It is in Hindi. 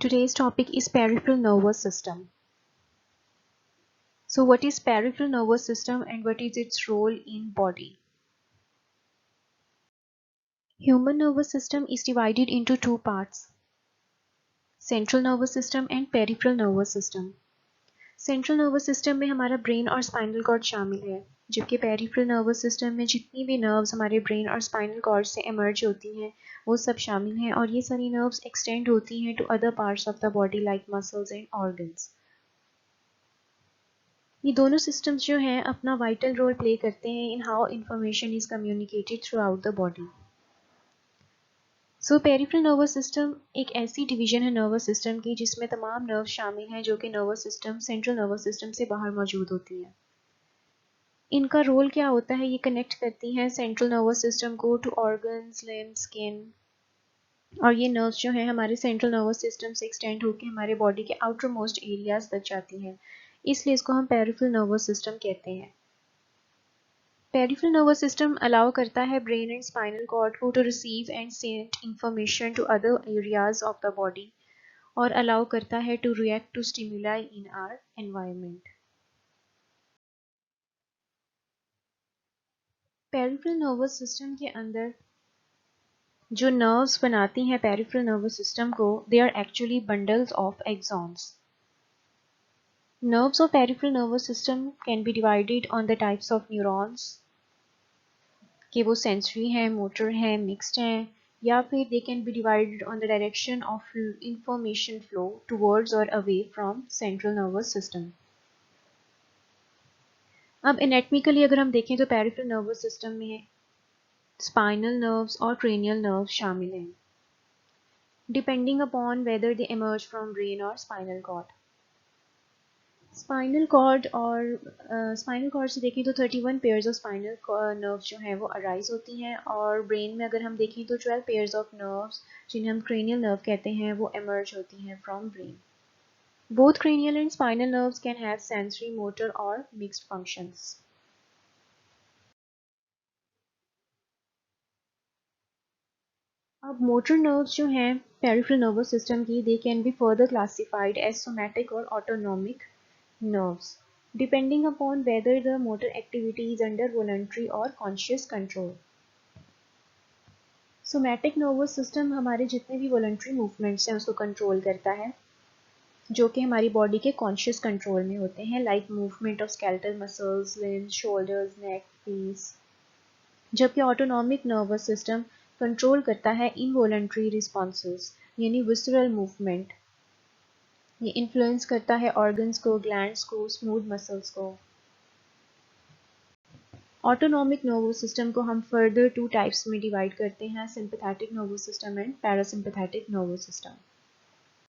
Today's topic is peripheral nervous system. So what is peripheral nervous system and what is its role in body? Human nervous system is divided into two parts, central nervous system and peripheral nervous system. Central nervous system में हमारा ब्रेन और स्पाइनल कॉर्ड शामिल है, जबकि पेरिफेरल नर्वस सिस्टम में जितनी भी नर्व्स हमारे ब्रेन और स्पाइनल कॉर्ड से इमर्ज होती हैं वो सब शामिल हैं और ये सारी नर्व्स एक्सटेंड होती हैं to other parts of the body like muscles and organs. ये दोनों सिस्टम्स जो हैं अपना वाइटल रोल प्ले करते हैं in how information is communicated through out the body. So peripheral nervous system एक ऐसी डिवीजन है नर्वस सिस्टम की जिसमें तमाम नर्व शामिल हैं जो कि nervous system central nervous system से बाहर मौजूद होती हैं। इनका रोल क्या होता है, ये कनेक्ट करती हैं सेंट्रल नर्वस सिस्टम को टू ऑर्गन्स, लिम्ब, स्किन, और ये नर्व्स जो हैं हमारे सेंट्रल नर्वस सिस्टम से एक्सटेंड होकर हमारे बॉडी के आउटर मोस्ट एरियाज तक जाती हैं, इसलिए इसको हम पेरिफेरल नर्वस सिस्टम कहते हैं। पेरिफेरल नर्वस सिस्टम अलाउ करता है ब्रेन एंड स्पाइनल कॉर्ड को to receive and send information to other areas of the body और अलाउ करता है to react to stimuli in our environment. Peripheral nervous system के अंदर जो नर्व्स बनाती हैं पेरिफेरल नर्वस सिस्टम को, they are actually bundles of axons. Nerves of peripheral nervous system can be divided on the types of neurons कि वो sensory हैं, motor हैं, mixed हैं, या फिर they can be divided on the direction of information flow towards or away from central nervous system। अब एनाटॉमिकली अगर हम देखें तो पेरिफेरल नर्वस सिस्टम में स्पाइनल नर्व्स और क्रेनियल नर्व्स शामिल हैं, depending upon whether they emerge from brain और स्पाइनल कॉर्ड। स्पाइनल कॉर्ड से देखें तो 31 पेयर्स ऑफ स्पाइनल नर्व्स जो हैं वो अराइज होती हैं, और ब्रेन में अगर हम देखें तो 12 पेयर्स ऑफ नर्व्स जिन्हें हम क्रेनियल नर्व कहते हैं वो इमर्ज होती हैं from brain. Both cranial and spinal nerves can have sensory, motor और मिक्स्ड फंक्शंस। अब मोटर नर्व्स जो हैं पेरिफेरल नर्वस सिस्टम की, they can be further classified as somatic और autonomic nerves depending upon whether the motor activity is under voluntary or conscious control। Somatic nervous system हमारे जितने भी वॉलंटरी मूवमेंट्स हैं उसको कंट्रोल करता है, जो कि हमारी बॉडी के कॉन्शियस कंट्रोल में होते हैं, like movement of skeletal muscles, limbs, shoulders, neck, face. जबकि ऑटोनॉमिक नर्वस सिस्टम कंट्रोल करता है इनवॉलंटरी रिस्पॉन्सेस यानी विसरल मूवमेंट। ये इन्फ्लुएंस करता है ऑर्गन्स को, ग्लैंड्स को, स्मूथ मसल्स को। ऑटोनॉमिक नर्वस सिस्टम को हम फर्दर टू टाइप्स में डिवाइड करते हैं, sympathetic nervous system and parasympathetic nervous system.